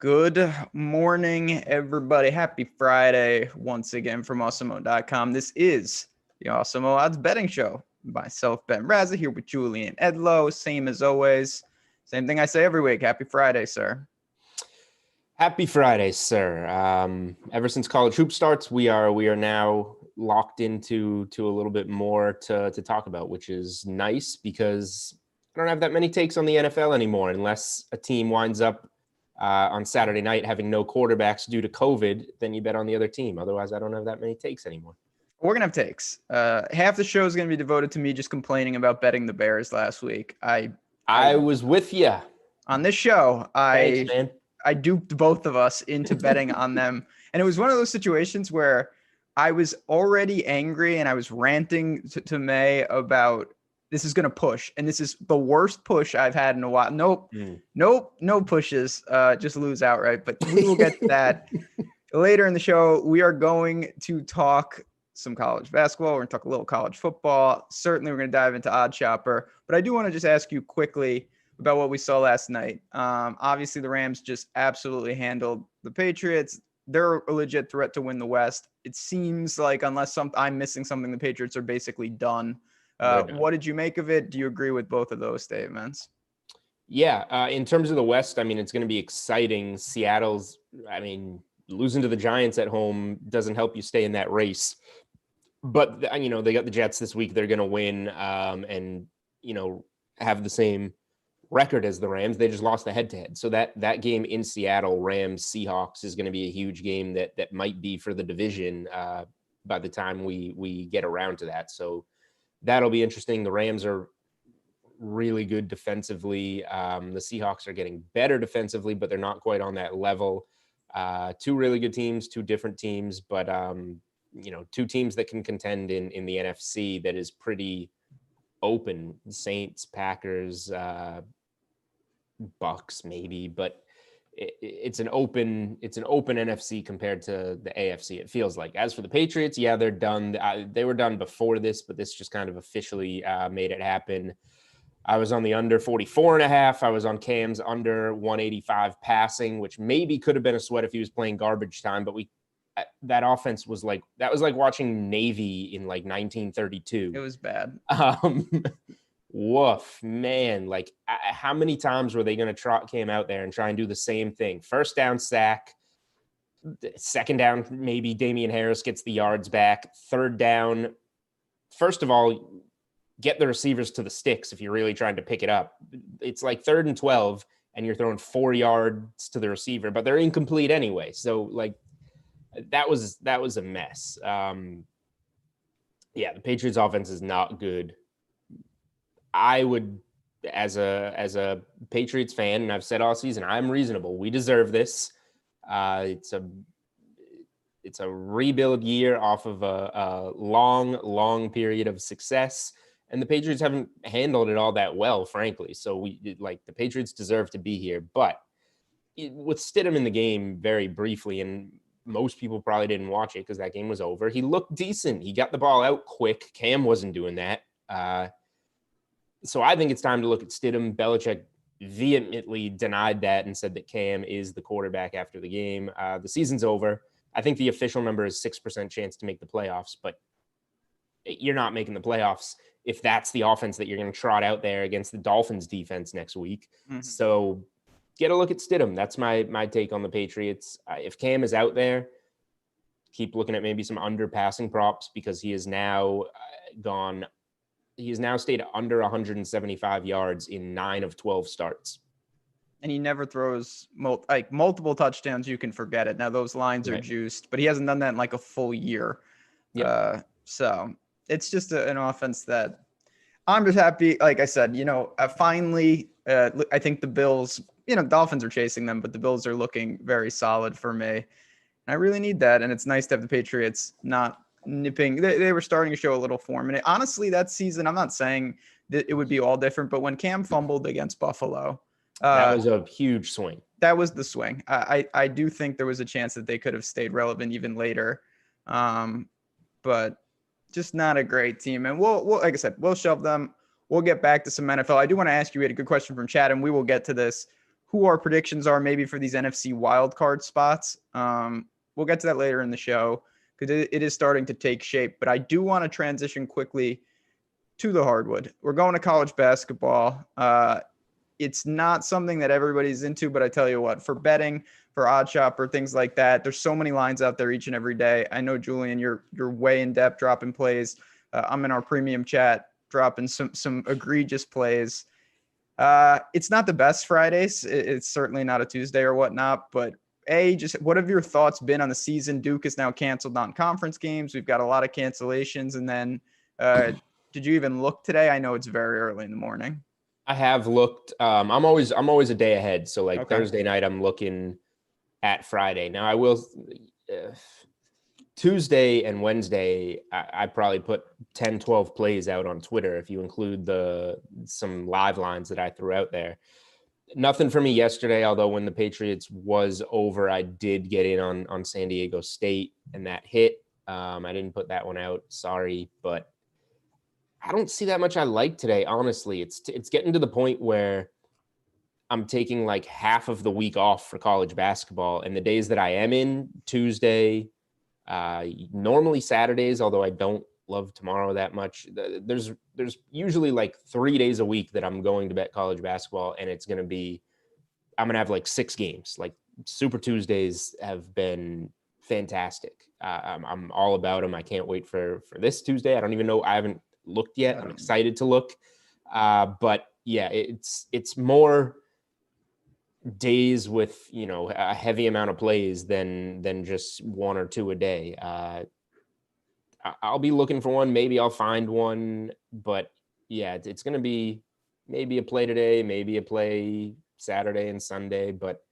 Good morning, everybody. Happy Friday once again from Awesemo.com. This is the Awesemo Odds Betting Show. Myself, Ben Raza, here with Julian Edlow. Same as always. Same thing I say every week. Happy Friday, sir. Happy Friday, sir. Ever since college hoop starts, we are now locked into a little bit more to talk about, which is nice because I don't have that many takes on the NFL anymore unless a team winds up on Saturday night having no quarterbacks due to COVID. Then you bet on the other team. Otherwise, I don't have that many takes anymore. We're going to have takes. Half the show is going to be devoted to me just complaining about betting the Bears last week. I was with you. On this show. Thanks, man. I duped both of us into betting on them. And it was one of those situations where I was already angry and I was ranting to May about this is going to push. And this is the worst push I've had in a while. Nope, no pushes, just lose outright. But we will get to that later in the show. We are going to talk some college basketball. We're going to talk a little college football. Certainly, we're going to dive into Odd Shopper. But I do want to just ask you quickly about what we saw last night. Obviously, the Rams just absolutely handled the Patriots. They're a legit threat to win the West. It seems like unless I'm missing something, the Patriots are basically done. What did you make of it? Do you agree with both of those statements? Yeah, in terms of the West, I mean, it's going to be exciting. Losing to the Giants at home doesn't help you stay in that race. But, they got the Jets this week. They're going to win and have the same record as the Rams. They just lost the head-to-head. So that game in Seattle, Rams-Seahawks, is going to be a huge game that might be for the division by the time we get around to that. So that'll be interesting. The Rams are really good defensively. The Seahawks are getting better defensively, but they're not quite on that level. Two really good teams, two different teams, but two teams that can contend in the NFC that is pretty open. Saints, Packers, Bucks maybe, but it's an open NFC compared to the AFC. It feels like. As for the Patriots, yeah, they're done. They were done before this, but this just kind of officially made it happen. I was on the under 44.5. I was on Cam's under 185 passing, which maybe could have been a sweat if he was playing garbage time, but that offense was like watching Navy in like 1932. It was bad. Woof, man. Like, how many times were they going to trot Cam out there and try and do the same thing? First down, sack. Second down, maybe Damian Harris gets the yards back. Third down, first of all, get the receivers to the sticks if you're really trying to pick it up. It's like 3rd and 12, and you're throwing 4 yards to the receiver, but they're incomplete anyway. So, like, that was a mess. The Patriots offense is not good. I would, as a Patriots fan, and I've said all season, I'm reasonable. We deserve this. It's a rebuild year off of a long period of success, and the Patriots haven't handled it all that well, frankly. So the Patriots deserve to be here. But with Stidham in the game very briefly, and most people probably didn't watch it because that game was over, he looked decent. He got the ball out quick. Cam wasn't doing that. So I think it's time to look at Stidham. Belichick vehemently denied that and said that Cam is the quarterback after the game. The season's over. I think the official number is 6% chance to make the playoffs, but you're not making the playoffs if that's the offense that you're going to trot out there against the Dolphins defense next week. Mm-hmm. So get a look at Stidham. That's my take on the Patriots. If Cam is out there, keep looking at maybe some underpassing props because he has now stayed under 175 yards in 9 of 12 starts. And he never throws multiple touchdowns. You can forget it. Now those lines are juiced, but he hasn't done that in like a full year. Yeah. So it's just an offense that I'm just happy. Like I said, finally, I think the Bills, Dolphins are chasing them, but the Bills are looking very solid for me. And I really need that. And it's nice to have the Patriots not nipping. They were starting to show a little form. And honestly, that season, I'm not saying that it would be all different, but when Cam fumbled against Buffalo, that was a huge swing. That was the swing. I do think there was a chance that they could have stayed relevant even later. But just not a great team. And we'll like I said, we'll shelve them. We'll get back to some NFL. I do want to ask you, we had a good question from Chad, and we will get to this. who our predictions are maybe for these NFC wildcard spots. We'll get to that later in the show because it is starting to take shape. But I do want to transition quickly to the hardwood. We're going to college basketball. It's not something that everybody's into, but I tell you what, for betting, for odd shopper, things like that, there's so many lines out there each and every day. I know, Julian, you're way in depth dropping plays. I'm in our premium chat dropping some egregious plays. It's not the best Fridays. It's certainly not a Tuesday or whatnot, but just what have your thoughts been on the season? Duke is now canceled non-conference games. We've got a lot of cancellations. And then did you even look today? I know it's very early in the morning. I have looked. I'm always a day ahead. So like Okay. Thursday night, I'm looking at Friday. Now I will Tuesday and Wednesday, I probably put 10, 12 plays out on Twitter if you include some live lines that I threw out there. Nothing for me yesterday, although when the Patriots was over, I did get in on San Diego State and that hit. I didn't put that one out. Sorry, but I don't see that much I like today, honestly. It's getting to the point where I'm taking like half of the week off for college basketball, and the days that I am in, Tuesday, normally Saturdays, although I don't love tomorrow that much. There's usually like 3 days a week that I'm going to bet college basketball, and I'm going to have like 6 games. Like Super Tuesdays have been fantastic. I'm all about them. I can't wait for this Tuesday. I don't even know. I haven't looked yet. I'm excited to look. But yeah, it's more days with, a heavy amount of plays than just 1 or 2 a day. I'll be looking for one. Maybe I'll find one, but yeah, it's going to be maybe a play today, maybe a play Saturday and Sunday, but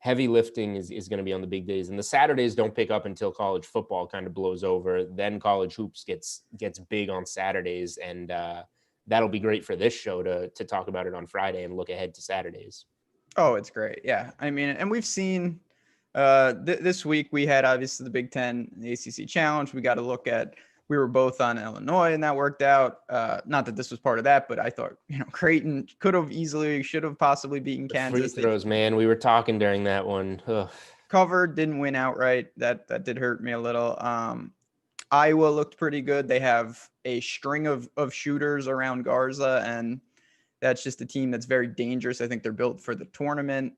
heavy lifting is going to be on the big days. And the Saturdays don't pick up until college football kind of blows over. Then college hoops gets big on Saturdays. And that'll be great for this show to talk about it on Friday and look ahead to Saturdays. Oh, it's great. Yeah. I mean, and we've seen this week we had obviously the Big Ten, the ACC Challenge. We were both on Illinois and that worked out. Not that this was part of that, but I thought, Creighton should have possibly beaten Kansas. Free throws, man. We were talking during that one. Ugh. Covered, didn't win outright. That did hurt me a little. Iowa looked pretty good. They have a string of shooters around Garza, and that's just a team that's very dangerous. I think they're built for the tournament.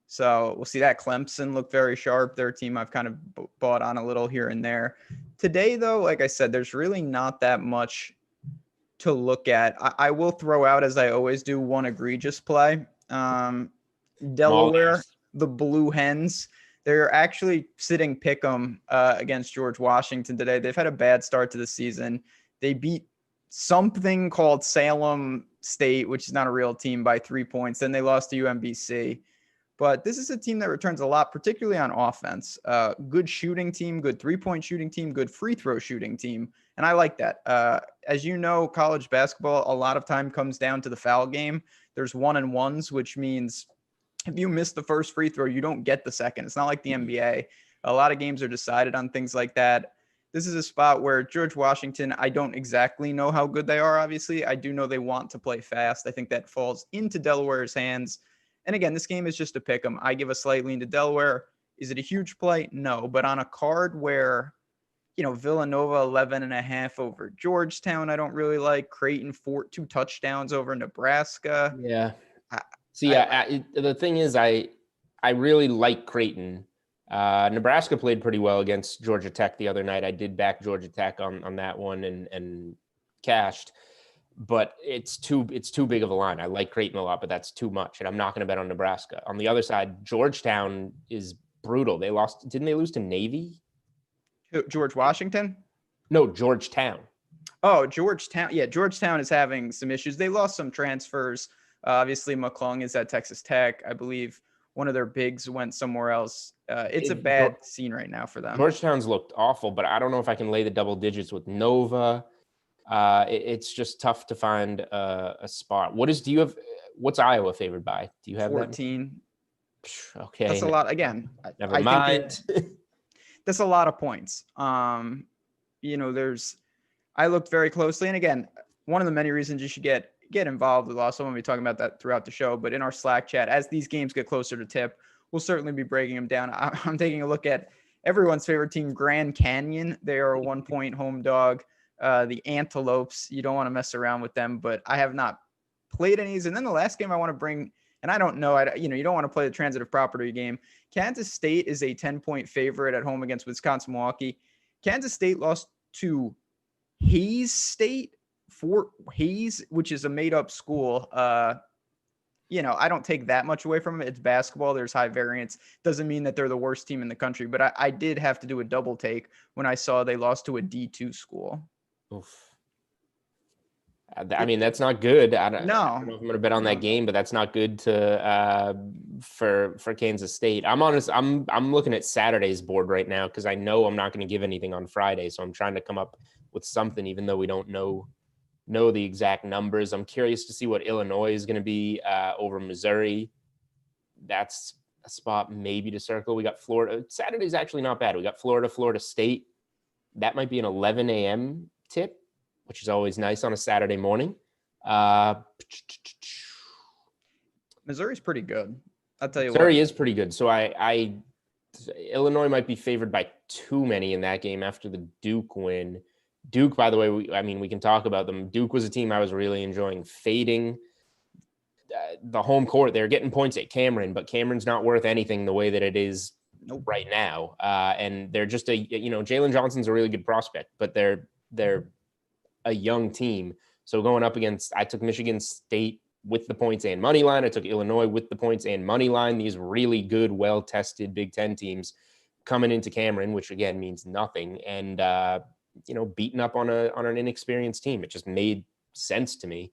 So we'll see that. Clemson looked very sharp. They're a team I've kind of bought on a little here and there. Today, though, like I said, there's really not that much to look at. I will throw out, as I always do, one egregious play. Delaware, the Blue Hens. They're actually sitting pick'em against George Washington today. They've had a bad start to the season. They beat something called Salem State, which is not a real team, by 3 points. Then they lost to UMBC. But this is a team that returns a lot, particularly on offense. Good shooting team, good three-point shooting team, good free throw shooting team. And I like that. As you know, college basketball, a lot of time comes down to the foul game. There's 1-and-1s, which means if you miss the first free throw, you don't get the second. It's not like the NBA. A lot of games are decided on things like that. This is a spot where George Washington, I don't exactly know how good they are, obviously. I do know they want to play fast. I think that falls into Delaware's hands. And again, this game is just a pick 'em. I give a slight lean to Delaware. Is it a huge play? No. But on a card where, Villanova 11.5 over Georgetown, I don't really like. Creighton 2 touchdowns over Nebraska. Yeah. The thing is, I really like Creighton. Nebraska played pretty well against Georgia Tech the other night. I did back Georgia Tech on that one and cashed. But it's too big of a line. I like Creighton a lot, but that's too much. And I'm not going to bet on Nebraska. On the other side, Georgetown is brutal. Didn't they lose to Navy? George Washington? No, Georgetown. Oh, Georgetown. Yeah, Georgetown is having some issues. They lost some transfers. Obviously, McClung is at Texas Tech. I believe one of their bigs went somewhere else. It's a bad scene right now for them. Georgetown's looked awful, but I don't know if I can lay the double digits with Nova. It's just tough to find a spot. What's Iowa favored by? Do you have 14? That? Okay. That's a lot. Again, never mind. That's a lot of points. I looked very closely. And again, one of the many reasons you should get get involved with us. I'm going to be talking about that throughout the show, but in our Slack chat, as these games get closer to tip, we'll certainly be breaking them down. I'm taking a look at everyone's favorite team, Grand Canyon. They are a 1-point home dog. The Antelopes, you don't want to mess around with them, but I have not played any. And then the last game I want to bring, and I don't know, you don't want to play the transitive property game. Kansas State is a 10-point favorite at home against Wisconsin-Milwaukee. Kansas State lost to Hayes State, Fort Hayes, which is a made-up school. I don't take that much away from it. It's basketball. There's high variance. Doesn't mean that they're the worst team in the country, but I did have to do a double take when I saw they lost to a D2 school. Oof. I mean, that's not good. I don't know if I'm going to bet on that game, but that's not good for Kansas State. I'm honest. I'm looking at Saturday's board right now because I know I'm not going to give anything on Friday, so I'm trying to come up with something, even though we don't know the exact numbers. I'm curious to see what Illinois is going to be over Missouri. That's a spot maybe to circle. We got Florida. Saturday's actually not bad. We got Florida State. That might be an 11 a.m. tip, which is always nice on a Saturday morning. Missouri's pretty good. I'll tell you what. Missouri is pretty good. So Illinois might be favored by too many in that game after the Duke win. Duke, by the way, we can talk about them. Duke was a team I was really enjoying fading. The home court, they're getting points at Cameron, but Cameron's not worth anything the way that it is right now. And they're just Jalen Johnson's a really good prospect, but they're a young team. So going up against, I took Michigan State with the points and money line. I took Illinois with the points and money line. These really good, well-tested Big Ten teams coming into Cameron, which again means nothing. And, beating up on an inexperienced team. It just made sense to me.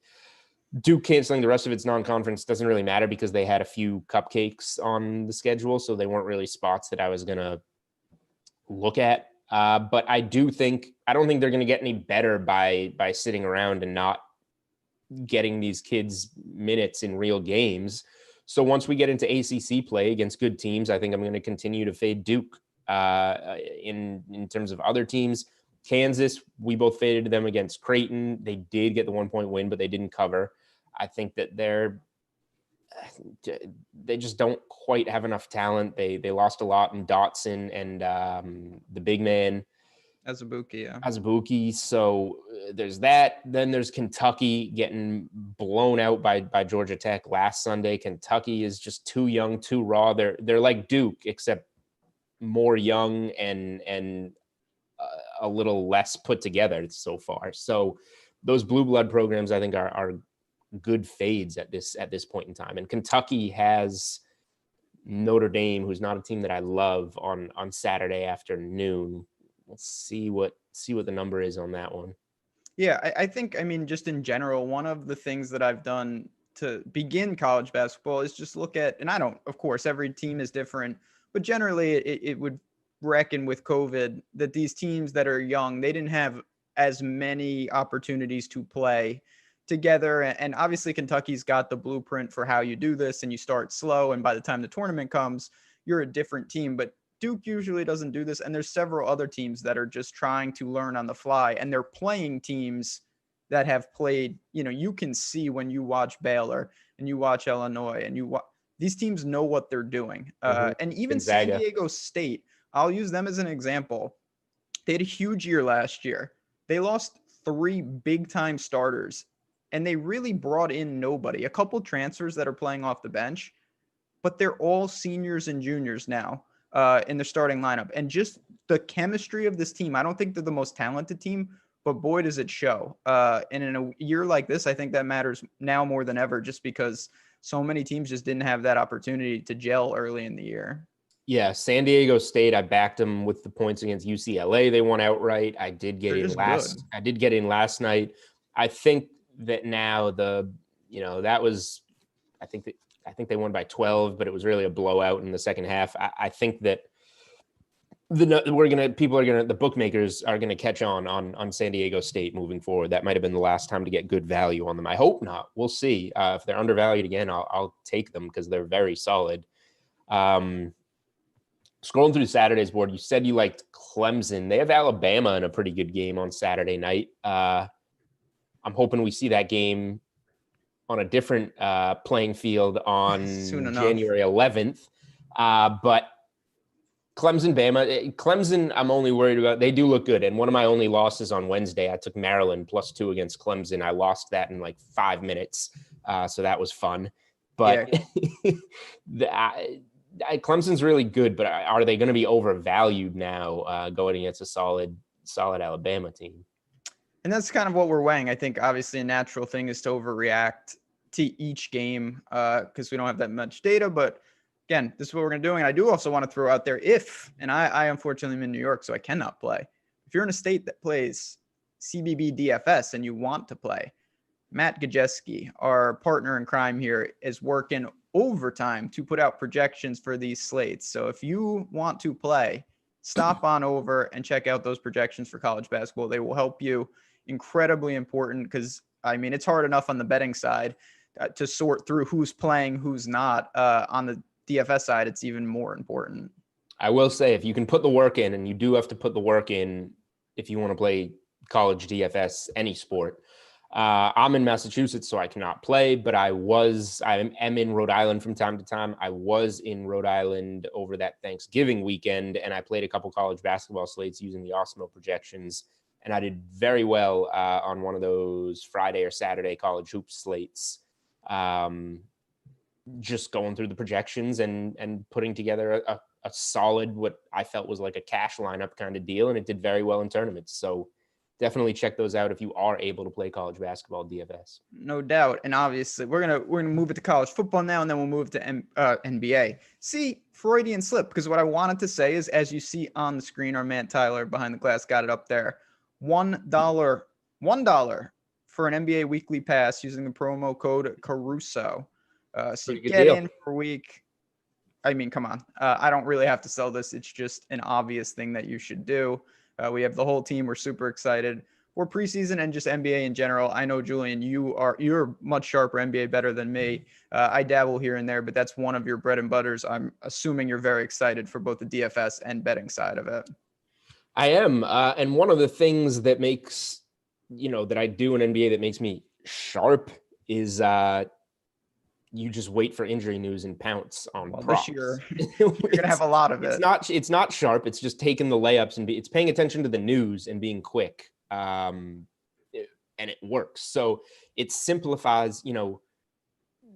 Duke canceling the rest of its non-conference doesn't really matter because they had a few cupcakes on the schedule. So they weren't really spots that I was going to look at. But I don't think they're going to get any better by sitting around and not getting these kids minutes in real games. So once we get into ACC play against good teams, I think I'm going to continue to fade Duke. In terms of other teams, Kansas, we both faded them against Creighton. They did get the 1-point win, but they didn't cover. I think that they just don't quite have enough talent. They lost a lot in Dotson and the big man Azubuike. So there's that. Then there's Kentucky getting blown out by Georgia Tech last Sunday. Kentucky is just too young, too raw. They're like Duke, except more young and a little less put together so far. So those blue blood programs, I think, are good fades at this point in time. And Kentucky has Notre Dame, who's not a team that I love, on Saturday afternoon. We'll see what the number is on that one. Yeah, I think, just in general, one of the things that I've done to begin college basketball is just look at, and I don't, of course, every team is different, but generally it would reckon with COVID that these teams that are young, they didn't have as many opportunities to play together. And obviously Kentucky's got the blueprint for how you do this, and you start slow, and by the time the tournament comes, you're a different team. But Duke usually doesn't do this, and there's several other teams that are just trying to learn on the fly, and they're playing teams that have played, you can see when you watch Baylor and you watch Illinois and these teams know what they're doing. And even Gonzaga. San Diego State, I'll use them as an example. They had a huge year last year. They lost 3 big-time starters, and they really brought in nobody. A couple transfers that are playing off the bench, but they're all seniors and juniors now in their starting lineup. And just the chemistry of this team, I don't think they're the most talented team, but boy, does it show. And in a year like this, I think that matters now more than ever, just because so many teams just didn't have that opportunity to gel early in the year. Yeah, San Diego State, I backed them with the points against UCLA. They won outright. I did get in last night. I think that now that was, I think they won by 12, but it was really a blowout in the second half. I think that the bookmakers are gonna catch on San Diego State moving forward. That might have been the last time to get good value on them. I hope not. We'll see. If they're undervalued again, I'll take them because they're very solid. Scrolling through Saturday's board, you said you liked Clemson. They have Alabama in a pretty good game on Saturday night. I'm hoping we see that game on a different playing field Soon on enough. January 11th. But Clemson, Bama, Clemson, I'm only worried about. They do look good. And one of my only losses on Wednesday, I took Maryland +2 against Clemson. I lost that in like 5 minutes. So that was fun. But Clemson's really good, but are they going to be overvalued now going against a solid Alabama team? And that's kind of what we're weighing. I think obviously a natural thing is to overreact to each game because we don't have that much data. But again, this is what we're going to do. And I do also want to throw out there and I unfortunately am in New York, so I cannot play. If you're in a state that plays CBB DFS and you want to play, Matt Gajeski, our partner in crime here, is working overtime to put out projections for these slates. So if you want to play, stop on over and check out those projections for college basketball. They will help you. Incredibly important because, I mean, it's hard enough on the betting side to sort through who's playing, who's not. On the DFS side, it's even more important. I will say, if you can put the work in, and you do have to put the work in if you want to play college DFS, any sport. I'm in Massachusetts, so I cannot play, but I am in Rhode Island from time to time. I was in Rhode Island over that Thanksgiving weekend, and I played a couple college basketball slates using the Awesemo projections, and I did very well on one of those Friday or Saturday college hoops slates. Just going through the projections and putting together a solid, what I felt was like a cash lineup kind of deal, and it did very well in tournaments. So definitely check those out if you are able to play college basketball DFS. No doubt. And obviously we're gonna move it to college football now, and then we'll move to NBA. See, Freudian slip, because what I wanted to say is, as you see on the screen, our man Tyler behind the glass got it up there. $1 for an NBA weekly pass using the promo code Caruso. So you get in for a week. I mean, come on. I don't really have to sell this. It's just an obvious thing that you should do. We have the whole team. We're super excited for preseason and just NBA in general. I know, Julian, you're much sharper NBA better than me. I dabble here and there, but that's one of your bread and butters. I'm assuming you're very excited for both the DFS and betting side of it. I am. And one of the things that makes, that I do in NBA that makes me sharp is you just wait for injury news and pounce on props. This year, you're going to have a lot of it. It's not sharp. It's just taking the layups and it's paying attention to the news and being quick. And it works. So it simplifies,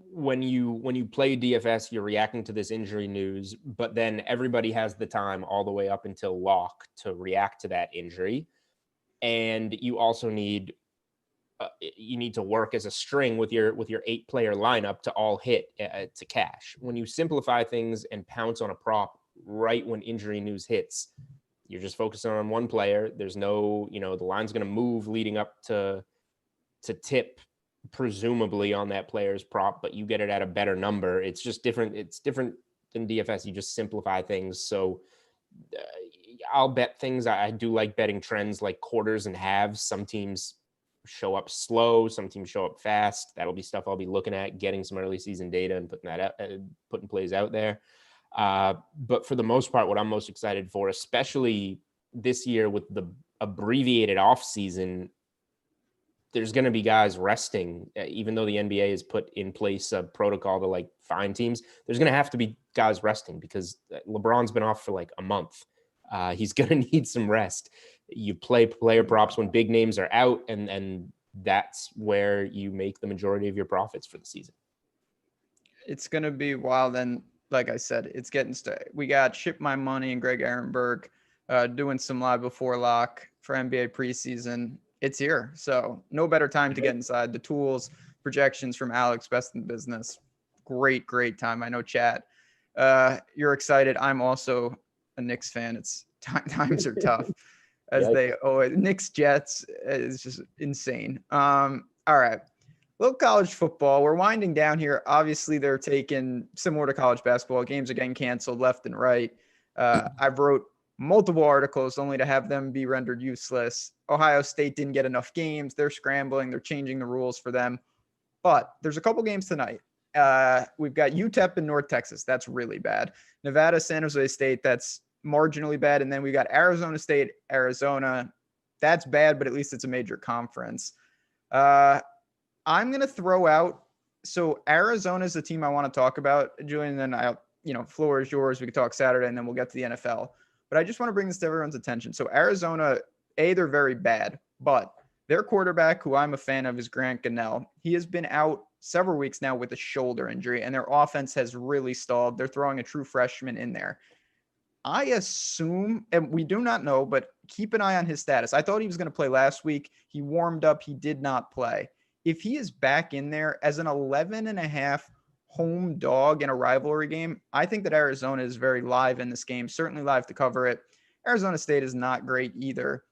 when you play DFS, you're reacting to this injury news, but then everybody has the time all the way up until lock to react to that injury. And you also need to work as a string with your 8-player lineup to all hit to cash. When you simplify things and pounce on a prop right when injury news hits, you're just focusing on one player. There's no, the line's going to move leading up to tip presumably on that player's prop, but you get it at a better number. It's just different. It's different than DFS. You just simplify things. So I'll bet things. I do like betting trends like quarters and halves. Some teams show up slow, some teams show up fast. That'll be stuff I'll be looking at, getting some early season data and putting plays out there. But for the most part, what I'm most excited for, especially this year with the abbreviated off season, there's going to be guys resting. Even though the NBA has put in place a protocol to fine teams, there's going to have to be guys resting because LeBron's been off for like a month. He's going to need some rest. You play player props when big names are out, and that's where you make the majority of your profits for the season. It's going to be wild. And like I said, it's getting started. We got Ship My Money and Greg Ehrenberg doing some live before lock for NBA preseason. It's here. So no better time to get inside. The tools, projections from Alex, best in business. Great time. I know, chat. You're excited. I'm also a Knicks fan. It's times are tough. As they always, Knicks Jets is just insane. All right. Little college football. We're winding down here. Obviously, they're taking, similar to college basketball, games are getting canceled left and right. I've wrote multiple articles only to have them be rendered useless. Ohio State didn't get enough games. They're scrambling. They're changing the rules for them. But there's a couple games tonight. We've got UTEP in North Texas. That's really bad. Nevada, San Jose State. That's marginally bad. And then we got Arizona State, Arizona. That's bad, but at least it's a major conference. I'm going to throw out So Arizona is the team I want to talk about, Julian. And then floor is yours. We could talk Saturday, and then we'll get to the NFL. But I just want to bring this to everyone's attention. So Arizona, they're very bad, but their quarterback, who I'm a fan of, is Grant Gunnell. He has been out several weeks now with a shoulder injury, and their offense has really stalled. They're throwing a true freshman in there. I assume, and we do not know, but keep an eye on his status. I thought he was going to play last week. He warmed up. He did not play. If he is back in there as an 11.5 home dog in a rivalry game, I think that Arizona is very live in this game, certainly live to cover it. Arizona State is not great either.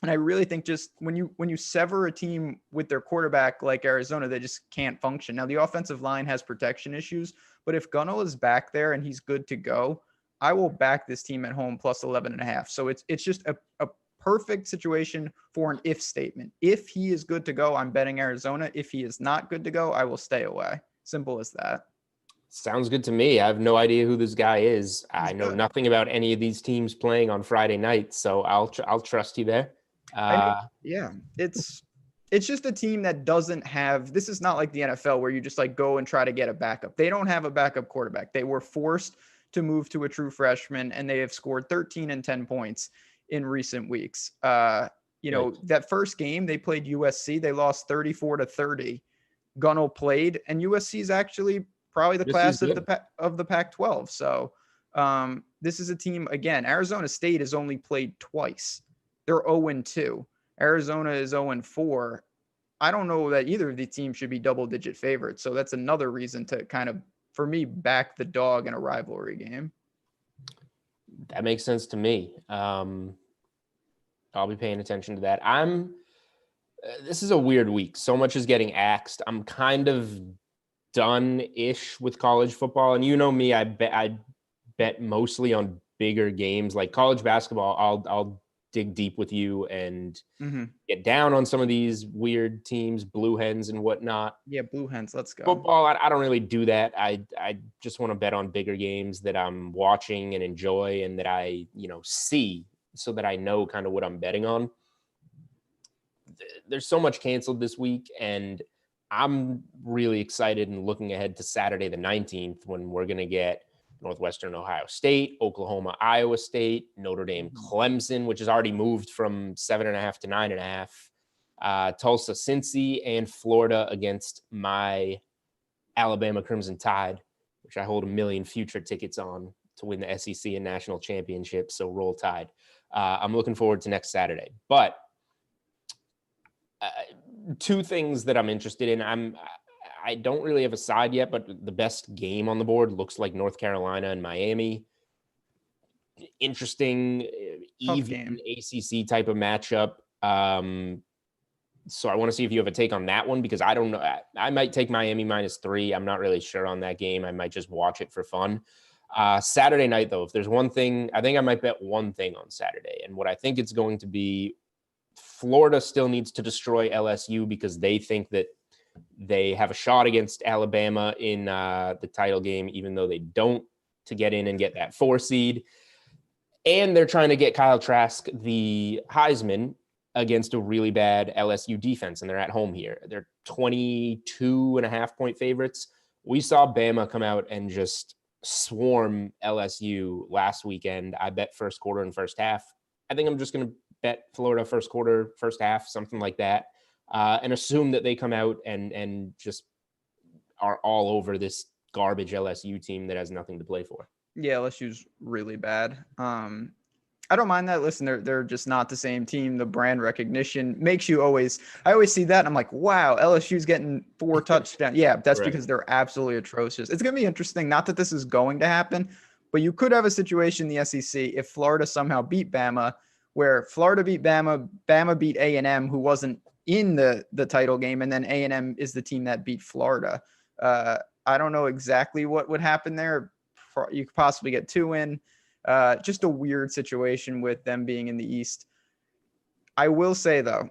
And I really think just when you sever a team with their quarterback like Arizona, they just can't function. Now, the offensive line has protection issues, but if Gunnell is back there and he's good to go, I will back this team at home plus 11.5. So it's just a perfect situation for an if statement. If he is good to go, I'm betting Arizona. If he is not good to go, I will stay away. Simple as that. Sounds good to me. I have no idea who this guy is. I know nothing about any of these teams playing on Friday night, so I'll trust you there. It's just a team that doesn't have. This is not like the NFL where you just like go and try to get a backup. They don't have a backup quarterback. They were forced to move to a true freshman, and they have scored 13 and 10 points in recent weeks. That first game they played USC, they lost 34-30. Gunnell played, and USC is actually probably the class of the Pac-12. So this is a team, again, Arizona State has only played twice. They're 0-2. Arizona is 0-4. I don't know that either of the teams should be double-digit favorites. So that's another reason to kind of, for me, back the dog in a rivalry game. That makes sense to me. I'll be paying attention to that. This is a weird week. So much is getting axed. I'm kind of done-ish with college football. And you know me, I bet mostly on bigger games like college basketball. I'll dig deep with you and get down on some of these weird teams, Blue Hens and whatnot. Yeah, Blue Hens, let's go. Football, I don't really do that. I just want to bet on bigger games that I'm watching and enjoy and that I, see so that I know kind of what I'm betting on. There's so much canceled this week, and I'm really excited and looking ahead to Saturday the 19th when we're going to get Northwestern Ohio State, Oklahoma, Iowa State, Notre Dame, Clemson, which has already moved from 7.5 to 9.5, Tulsa, Cincy, and Florida against my Alabama Crimson Tide, which I hold 1 million future tickets on to win the SEC and national championship. So roll Tide. I'm looking forward to next Saturday. But two things that I'm interested in. I don't really have a side yet, but the best game on the board looks like North Carolina and Miami. Interesting, even ACC type of matchup. So I want to see if you have a take on that one, because I don't know. I might take Miami -3. I'm not really sure on that game. I might just watch it for fun. Saturday night, though, if there's one thing, I think I might bet one thing on Saturday. And what I think it's going to be, Florida still needs to destroy LSU because they think that they have a shot against Alabama in the title game, even though they don't, to get in and get that 4 seed. And they're trying to get Kyle Trask the Heisman against a really bad LSU defense, and they're at home here. They're 22.5 point favorites. We saw Bama come out and just swarm LSU last weekend. I bet first quarter and first half. I think I'm just going to bet Florida first quarter, first half, something like that. And assume that they come out and just are all over this garbage LSU team that has nothing to play for. Yeah, LSU's really bad. I don't mind that. Listen, they're just not the same team. The brand recognition makes you I always see that and I'm like, wow, LSU's getting 4 touchdowns. Yeah, that's right. Because they're absolutely atrocious. It's going to be interesting. Not that this is going to happen, but you could have a situation in the SEC if Florida somehow beat Bama, where Florida beat Bama, Bama beat A&M, who wasn't in the title game, and then A&M is the team that beat Florida. I don't know exactly what would happen there. You could possibly get 2 in. Just a weird situation with them being in the East. I will say, though,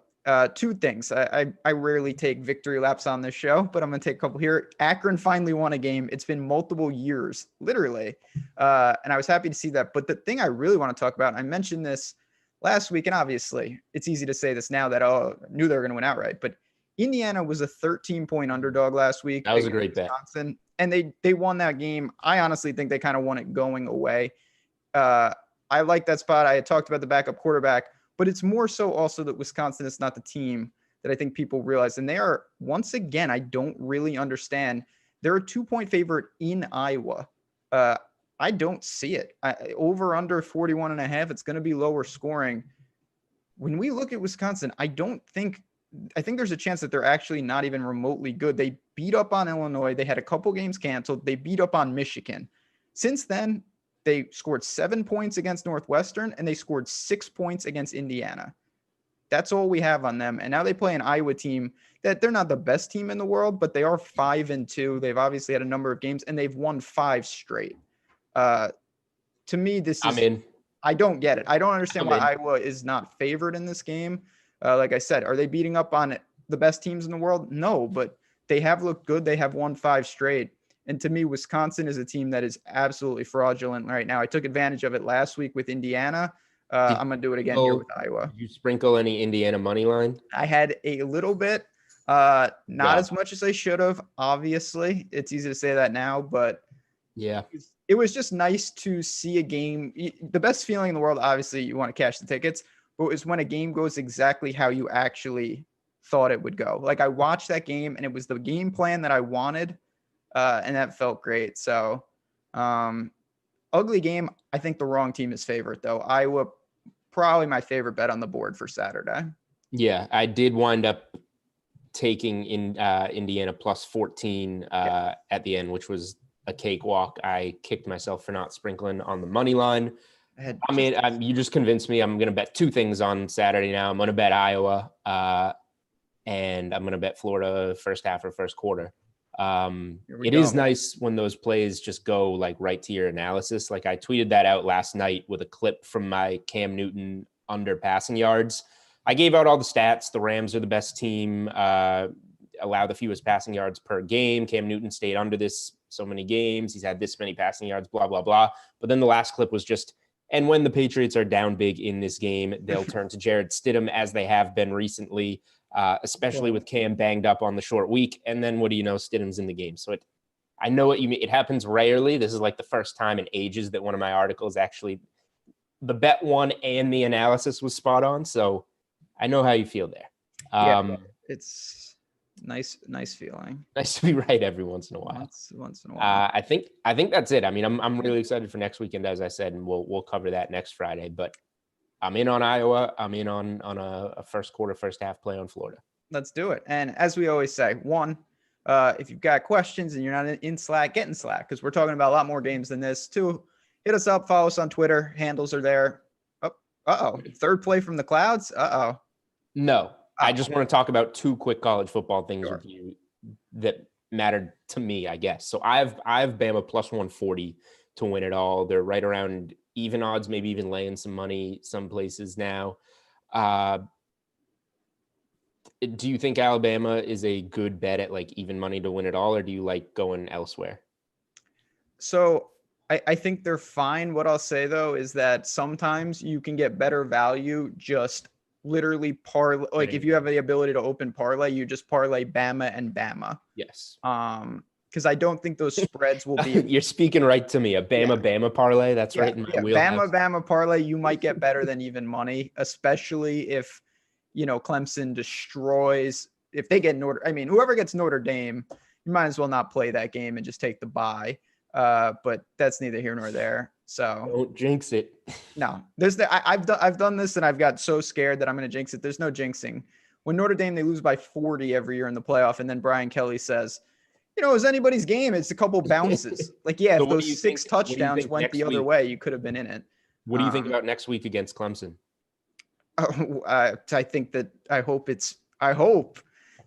2 things. I rarely take victory laps on this show, but I'm going to take a couple here. Akron finally won a game. It's been multiple years, literally. And I was happy to see that. But the thing I really want to talk about, I mentioned this last week, and obviously it's easy to say this now that, I knew they were going to win outright. But Indiana was a 13-point underdog last week. That was a against great bet. Wisconsin, and they won that game. I honestly think they kind of won it going away. I like that spot. I had talked about the backup quarterback, but it's more so also that Wisconsin is not the team that I think people realize. And they are, once again, I don't really understand. They're a 2-point favorite in Iowa. I don't see it. Over under 41.5. It's going to be lower scoring. When we look at Wisconsin, I think there's a chance that they're actually not even remotely good. They beat up on Illinois. They had a couple games canceled. They beat up on Michigan. Since then, they scored 7 points against Northwestern, and they scored 6 points against Indiana. That's all we have on them. And now they play an Iowa team that they're not the best team in the world, but they are 5-2. They've obviously had a number of games, and they've won 5 straight. To me, I don't get it. I don't understand why Iowa is not favored in this game. Like I said, are they beating up on the best teams in the world? No, but they have looked good. They have won 5 straight. And to me, Wisconsin is a team that is absolutely fraudulent right now. I took advantage of it last week with Indiana. I'm going to do it again here with Iowa. Did you sprinkle any Indiana money line? I had a little bit, not as much as I should have, obviously. It's easy to say that now, but yeah, it was just nice to see a game. The best feeling in the world, obviously, you want to cash the tickets, but it's when a game goes exactly how you actually thought it would go. Like I watched that game, and it was the game plan that I wanted. And that felt great. So, ugly game. I think the wrong team is favorite, though. Iowa, probably my favorite bet on the board for Saturday. Yeah, I did wind up taking Indiana plus 14 at the end, which was a cakewalk. I kicked myself for not sprinkling on the money line. You just convinced me. I'm going to bet 2 things on Saturday now. I'm going to bet Iowa, and I'm going to bet Florida first half or first quarter. It is nice when those plays just go like right to your analysis. Like I tweeted that out last night with a clip from my Cam Newton under passing yards. I gave out all the stats. The Rams are the best team, allow the fewest passing yards per game. Cam Newton stayed under this so many games. He's had this many passing yards, blah, blah, blah. But then the last clip was just, and when the Patriots are down big in this game, they'll turn to Jarrett Stidham as they have been recently. Especially with Cam banged up on the short week. And then what do you know? Stidham's in the game. So I know what you mean. It happens rarely. This is like the first time in ages that one of my articles actually, the bet won and the analysis was spot on. So I know how you feel there. It's nice feeling. Nice to be right every once in a while. Once in a while. I think that's it. I mean, I'm really excited for next weekend, as I said, and we'll cover that next Friday. But I'm in on Iowa. I'm in on a first quarter, first half play on Florida. Let's do it. And as we always say, if you've got questions and you're not in Slack, get in Slack because we're talking about a lot more games than this. 2, hit us up, follow us on Twitter. Handles are there. Third play from the clouds. No, I just want to talk about 2 quick college football things with you that mattered to me, I guess. So I've Bama plus 140 to win it all. They're right around even odds, maybe even laying some money some places now. Do you think Alabama is a good bet at like even money to win it all, or do you like going elsewhere? So I think they're fine. What I'll say though is that sometimes you can get better value just literally parlay. Like if you have the ability to open parlay, you just parlay Bama and Bama. Yes. Because I don't think those spreads will be. You're speaking right to me. A Bama parlay. That's right in my wheelhouse. Bama parlay. You might get better than even money, especially if Clemson destroys. If they get whoever gets Notre Dame, you might as well not play that game and just take the bye. But that's neither here nor there. So don't jinx it. No, I've done this and I've got so scared that I'm going to jinx it. There's no jinxing. When Notre Dame, they lose by 40 every year in the playoff, and then Brian Kelly says, it was anybody's game. It's a couple bounces. Like, yeah, so if those 6 touchdowns went the other way, you could have been in it. What do you think about next week against Clemson? I hope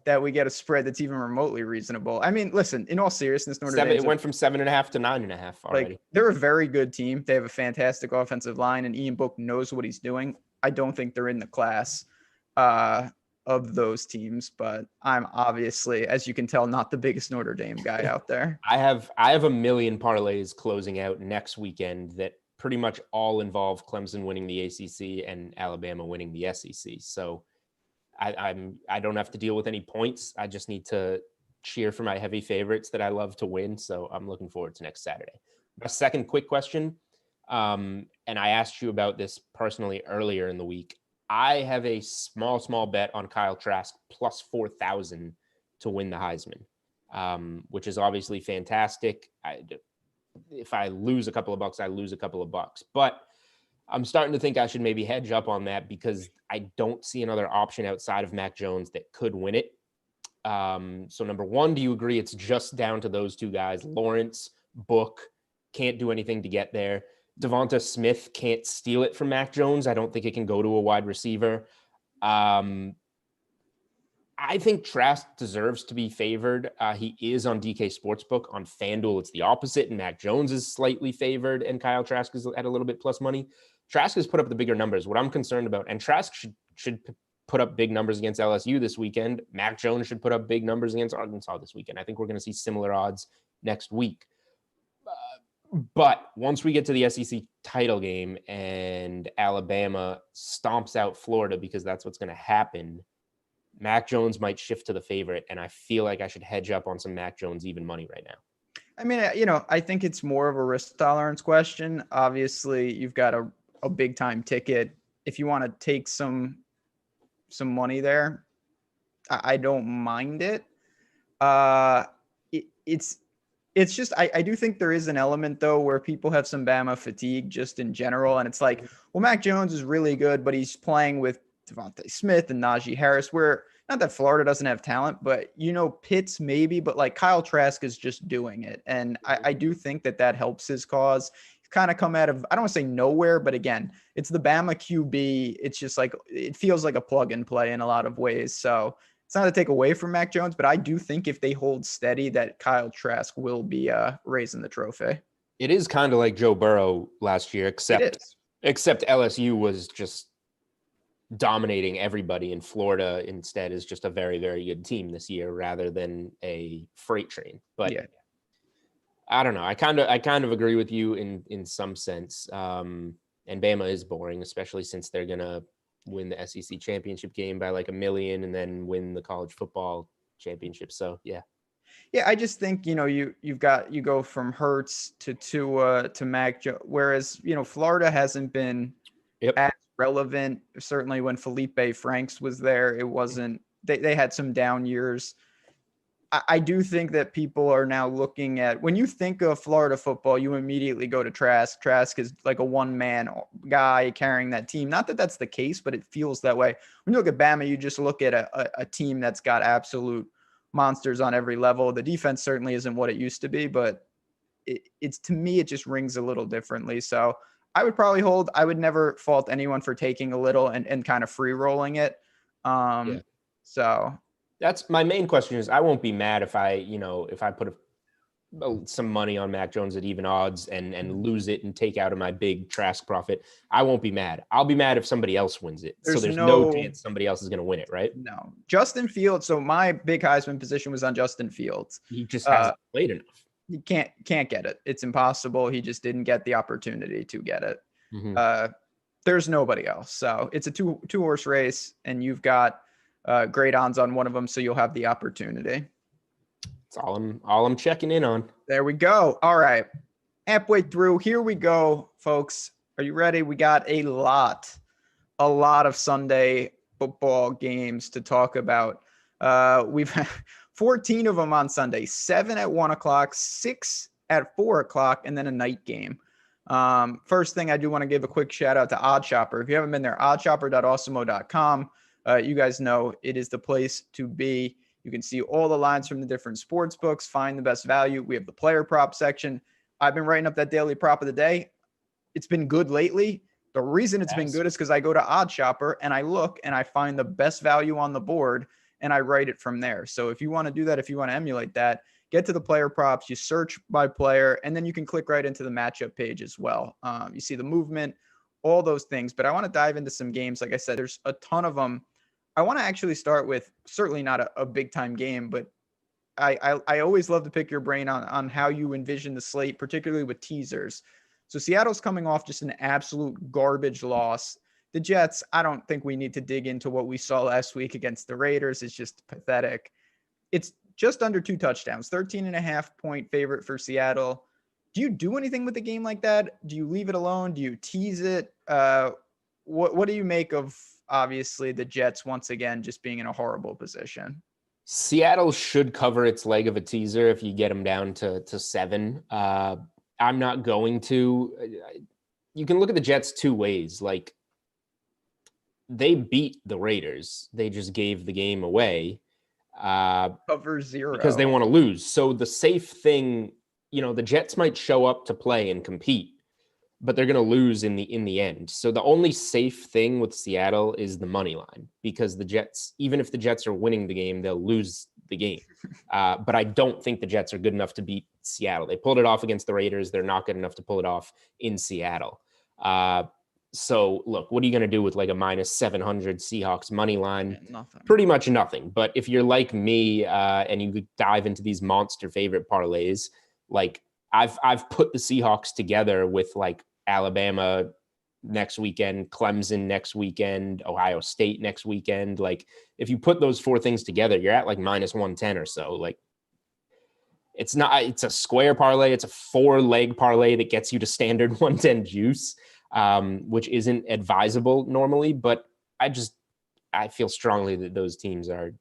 that we get a spread that's even remotely reasonable. I mean, listen, in all seriousness, Notre Dame. It went from 7.5 to 9.5 already. Like, they're a very good team. They have a fantastic offensive line, and Ian Book knows what he's doing. I don't think they're in the class of those teams, but I'm obviously, as you can tell, not the biggest Notre Dame guy out there. I have a million parlays closing out next weekend that pretty much all involve Clemson winning the ACC and Alabama winning the SEC. So I don't have to deal with any points. I just need to cheer for my heavy favorites that I love to win. So I'm looking forward to next Saturday. My second quick question, and I asked you about this personally earlier in the week. I have a small bet on Kyle Trask plus 4,000 to win the Heisman, which is obviously fantastic. If I lose a couple of bucks, I lose a couple of bucks. But I'm starting to think I should maybe hedge up on that because I don't see another option outside of Mac Jones that could win it. So number one, do you agree it's just down to those two guys? Lawrence, Book, can't do anything to get there. Devonta Smith can't steal it from Mac Jones. I don't think it can go to a wide receiver. I think Trask deserves to be favored. He is on DK Sportsbook. On FanDuel, it's the opposite, and Mac Jones is slightly favored, and Kyle Trask is at a little bit plus money. Trask has put up the bigger numbers. What I'm concerned about, and Trask should put up big numbers against LSU this weekend. Mac Jones should put up big numbers against Arkansas this weekend. I think we're going to see similar odds next week. But once we get to the SEC title game and Alabama stomps out Florida, because that's what's going to happen, Mac Jones might shift to the favorite, and I feel like I should hedge up on some Mac Jones even money right now. I mean, I think it's more of a risk tolerance question. Obviously, you've got a big time ticket. If you want to take some money there, I don't mind it. It's just I do think there is an element though where people have some Bama fatigue just in general, and it's like, well, Mac Jones is really good, but he's playing with Devontae Smith and Najee Harris, where not that Florida doesn't have talent, but Pitts maybe, but like Kyle Trask is just doing it. And I do think that helps his cause. He's kind of come out of, I don't want to say nowhere, but again, it's the Bama QB. It's just like, it feels like a plug and play in a lot of ways. So it's not to take away from Mac Jones, but I do think if they hold steady that Kyle Trask will be raising the trophy. It is kind of like Joe Burrow last year, except LSU was just dominating everybody, and Florida instead is just a very, very good team this year rather than a freight train. But yeah. I don't know. I kind of agree with you in some sense. And Bama is boring, especially since they're gonna win the SEC championship game by like $1 million and then win the college football championship. So yeah. Yeah, I just think you go from Hurts to Mac, whereas Florida hasn't been as relevant. Certainly when Felipe Franks was there, it wasn't. They had some down years. I do think that people are now looking at, when you think of Florida football, you immediately go to Trask. Trask is like a one-man guy carrying that team. Not that that's the case, but it feels that way. When you look at Bama, you just look at a team that's got absolute monsters on every level. The defense certainly isn't what it used to be, but it's to me, it just rings a little differently. So I would probably hold. I would never fault anyone for taking a little and kind of free rolling it. So that's my main question is I won't be mad if I put some money on Mac Jones at even odds and lose it and take out of my big Trask profit. I won't be mad. I'll be mad if somebody else wins it. There's no chance somebody else is going to win it, right? No. Justin Fields. So my big Heisman position was on Justin Fields. He just hasn't played enough. He can't get it. It's impossible. He just didn't get the opportunity to get it. Mm-hmm. There's nobody else. So it's a two horse race, and you've got great odds on one of them, so you'll have the opportunity. That's all I'm checking in on. There we go. All right. Halfway through. Here we go, folks. Are you ready? We got a lot of Sunday football games to talk about. We've 14 of them on Sunday, 7 at 1 o'clock, 6 at 4 o'clock, and then a night game. First thing, I do want to give a quick shout out to OddsShopper. If you haven't been there, oddshopper.awesemo.com. You guys know it is the place to be. You can see all the lines from the different sports books, find the best value. We have the player prop section. I've been writing up that daily prop of the day. It's been good lately. The reason it's been good is because I go to OddsShopper and I look and I find the best value on the board and I write it from there. So if you want to do that, if you want to emulate that, get to the player props, you search by player, and then you can click right into the matchup page as well. You see the movement, all those things. But I want to dive into some games. Like I said, there's a ton of them. I want to actually start with certainly not a big time game, but I always love to pick your brain on how you envision the slate, particularly with teasers. So Seattle's coming off just an absolute garbage loss The Jets, I don't think we need to dig into what we saw last week against the Raiders. It's just pathetic. It's just under 2 touchdowns, 13.5-point favorite for Seattle. Do you do anything with a game like that? Do you leave it alone? Do you tease it? What do you make of, obviously, the Jets once again just being in a horrible position? Seattle should cover its leg of a teaser if you get them down to 7. I'm not going to. You can look at the Jets 2 ways. Like, they beat the Raiders. They just gave the game away. Cover 0. Because they want to lose. So the safe thing, the Jets might show up to play and compete, but they're going to lose in the end. So the only safe thing with Seattle is the money line, because the Jets, even if the Jets are winning the game, they'll lose the game. But I don't think the Jets are good enough to beat Seattle. They pulled it off against the Raiders. They're not good enough to pull it off in Seattle. So look, what are you going to do with like a minus 700 Seahawks money line? Yeah, nothing. Pretty much nothing. But if you're like me and you dive into these monster favorite parlays, like I've put the Seahawks together with like Alabama next weekend, Clemson next weekend, Ohio State next weekend. Like if you put those 4 things together, you're at like minus 110 or so. Like it's a square parlay. It's a 4-leg parlay that gets you to standard 110 juice, which isn't advisable normally, but I feel strongly that those teams are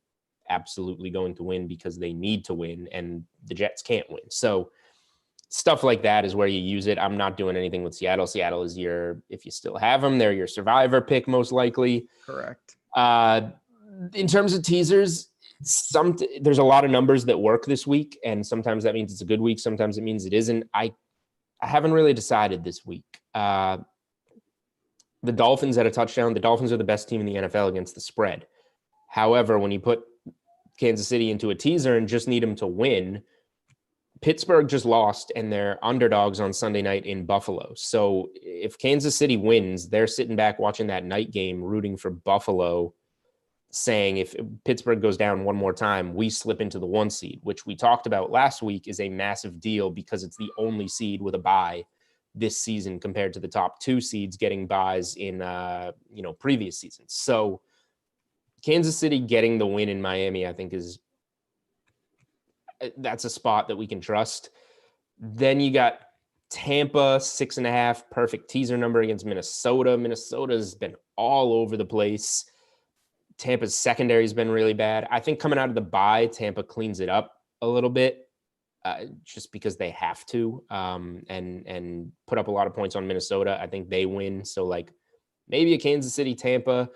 absolutely going to win because they need to win and the Jets can't win. So stuff like that is where you use it. I'm not doing anything with Seattle. Seattle is if you still have them, they're your survivor pick most likely. Correct. In terms of teasers, there's a lot of numbers that work this week, and sometimes that means it's a good week. Sometimes it means it isn't. I haven't really decided this week. The Dolphins had a touchdown. The Dolphins are the best team in the NFL against the spread. However, when you put Kansas City into a teaser and just need them to win, Pittsburgh just lost and they're underdogs on Sunday night in Buffalo. So if Kansas City wins, they're sitting back watching that night game, rooting for Buffalo, saying if Pittsburgh goes down one more time, we slip into the 1 seed, which we talked about last week is a massive deal because it's the only seed with a bye this season compared to the top 2 seeds getting buys in previous seasons. So Kansas City getting the win in Miami, I think that's a spot that we can trust. Then you got Tampa 6.5, perfect teaser number against Minnesota. Minnesota's been all over the place. Tampa's secondary has been really bad. I think coming out of the bye, Tampa cleans it up a little bit. Just because they have to, and put up a lot of points on Minnesota. I think they win. So like maybe a Kansas City, Tampa.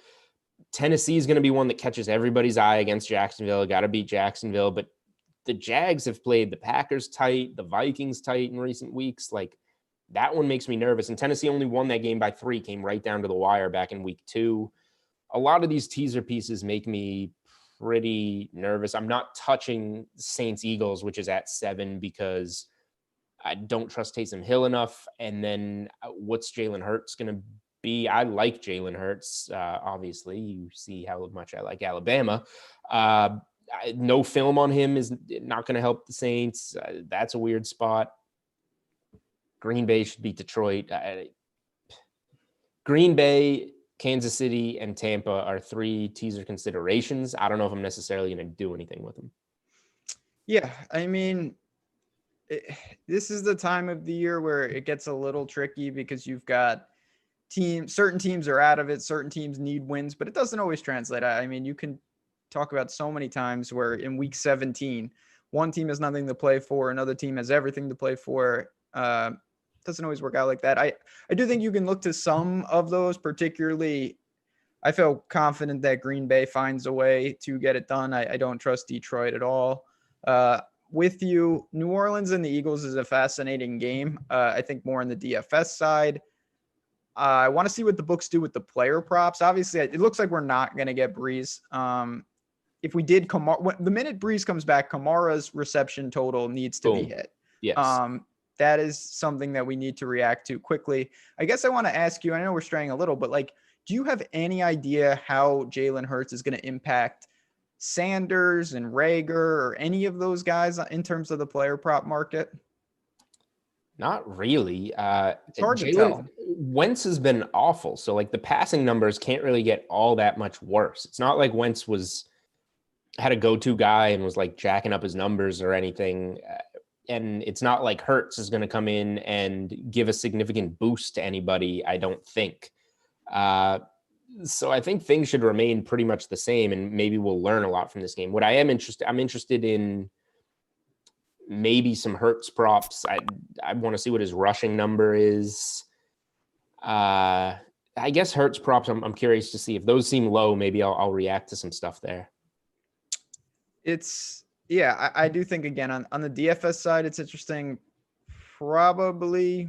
Tennessee is going to be one that catches everybody's eye against Jacksonville. Got to beat Jacksonville. But the Jags have played the Packers tight, the Vikings tight in recent weeks. Like that one makes me nervous. And Tennessee only won that game by 3, came right down to the wire back in week 2. A lot of these teaser pieces make me pretty nervous. I'm not touching Saints Eagles, which is at 7, because I don't trust Taysom Hill enough. And then what's Jalen Hurts going to be? I like Jalen Hurts. Obviously, you see how much I like Alabama. No film on him is not going to help the Saints. That's a weird spot. Green Bay should beat Detroit. Green Bay, Kansas City, and Tampa are 3 teaser considerations. I don't know if I'm necessarily going to do anything with them. Yeah, I mean, this is the time of the year where it gets a little tricky because you've got certain teams are out of it, certain teams need wins, but it doesn't always translate. I mean, you can talk about so many times where in week 17, one team has nothing to play for, another team has everything to play for. Doesn't always work out like that. I do think you can look to some of those, particularly I feel confident that Green Bay finds a way to get it done. I don't trust Detroit at all. With you, New Orleans and the Eagles is a fascinating game. I think more on the DFS side. I want to see what the books do with the player props. Obviously, it looks like we're not going to get Breeze. If we did, the minute Breeze comes back, Kamara's reception total needs to be hit. Yes. That is something that we need to react to quickly. I guess I want to ask you, I know we're straying a little, but like, do you have any idea how Jalen Hurts is going to impact Sanders and Rager or any of those guys in terms of the player prop market? Not really. It's hard to tell. Wentz has been awful. So like the passing numbers can't really get all that much worse. It's not like Wentz had a go-to guy and was like jacking up his numbers or anything. And it's not like Hurts is going to come in and give a significant boost to anybody, I don't think. So I think things should remain pretty much the same, and maybe we'll learn a lot from this game. I'm interested in maybe some Hurts props. I want to see what his rushing number is. I guess Hurts props, I'm curious to see if those seem low. Maybe I'll react to some stuff there. I do think, again, on the DFS side, it's interesting. Probably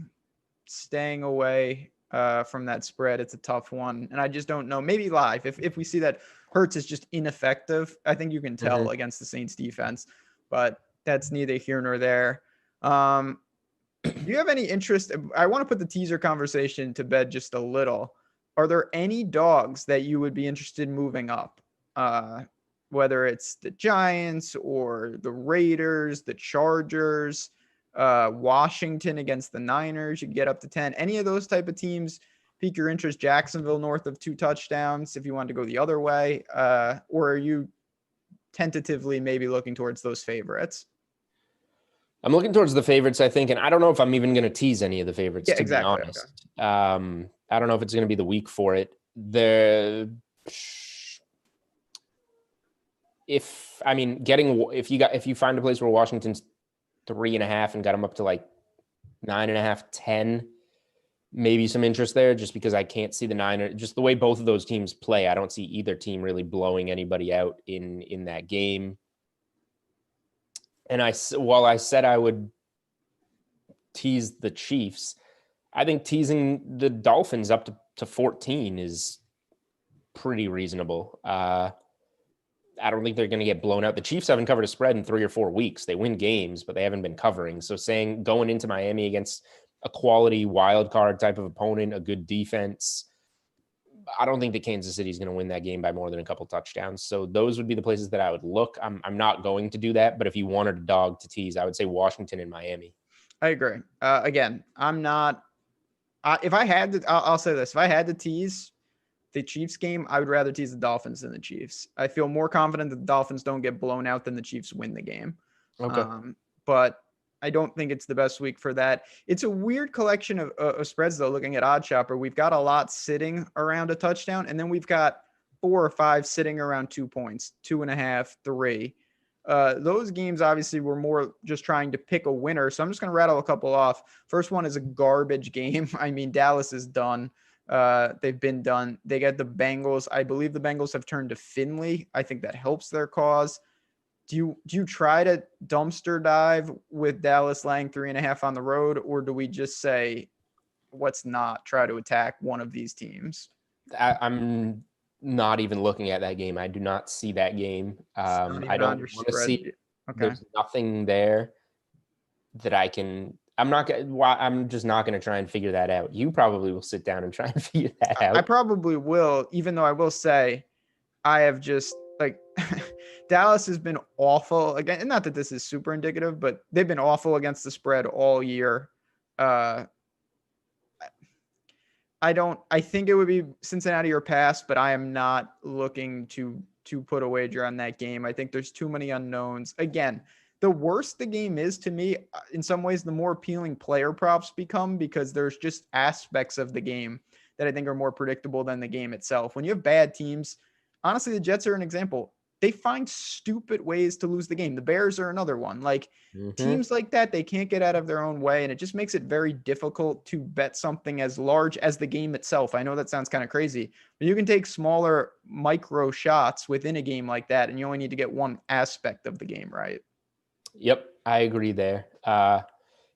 staying away from that spread. It's a tough one. And I just don't know. Maybe live. If we see that Hurts is just ineffective, I think you can tell against the Saints defense. But that's neither here nor there. Do you have any interest? I want to put the teaser conversation to bed just a little. Are there any dogs that you would be interested in moving up? Whether it's the Giants or the Raiders, the Chargers, Washington against the Niners, you get up to 10. Any of those type of teams pique your interest? Jacksonville north of 2 touchdowns if you want to go the other way, or are you tentatively maybe looking towards those favorites? I'm looking towards the favorites, I think, and I don't know if I'm even going to tease any of the favorites, to be honest. Okay. I don't know if it's going to be the week for it. If you find a place where Washington's 3.5 and got them up to like 9.5, 10, maybe some interest there, just because I can't see the Niners, just the way both of those teams play. I don't see either team really blowing anybody out in that game. And while I said I would tease the Chiefs, I think teasing the Dolphins up to 14 is pretty reasonable. I don't think they're going to get blown out. The Chiefs haven't covered a spread in 3 or 4 weeks. They win games, but they haven't been covering. So saying going into Miami against a quality wild card type of opponent, a good defense, I don't think that Kansas City is going to win that game by more than a couple touchdowns. So those would be the places that I would look. I'm not going to do that, but if you wanted a dog to tease, I would say Washington and Miami. I agree. Again, I'm not. If I had to, I'll say this: if I had to tease the Chiefs game, I would rather tease the Dolphins than the Chiefs. I feel more confident that the Dolphins don't get blown out than the Chiefs win the game. Okay. But I don't think it's the best week for that. It's a weird collection of spreads, though, looking at OddsShopper. We've got a lot sitting around a touchdown, and then we've got 4 or 5 sitting around 2 points, 2.5, 3. Those games, obviously, were more just trying to pick a winner. So I'm just going to rattle a couple off. First one is a garbage game. I mean, Dallas is done. They've been done. They get the Bengals. I believe the Bengals have turned to Finley. I think that helps their cause. Do you try to dumpster dive with Dallas laying 3.5 on the road, or do we just say, let's not try to attack one of these teams? I'm not even looking at that game. I do not see that game. I don't want to see. Okay. There's nothing there that I can. I'm just not going to try and figure that out. You probably will sit down and try and figure that out. I probably will, even though I will say I have just like Dallas has been awful again. And not that this is super indicative, but they've been awful against the spread all year. I think it would be Cincinnati or pass, but I am not looking to put a wager on that game. I think there's too many unknowns. Again, the worse the game is to me, in some ways, the more appealing player props become, because there's just aspects of the game that I think are more predictable than the game itself. When you have bad teams, honestly, the Jets are an example. They find stupid ways to lose the game. The Bears are another one. Like teams like that, they can't get out of their own way. And it just makes it very difficult to bet something as large as the game itself. I know that sounds kind of crazy, but you can take smaller micro shots within a game like that, and you only need to get one aspect of the game right. Yep, I agree there.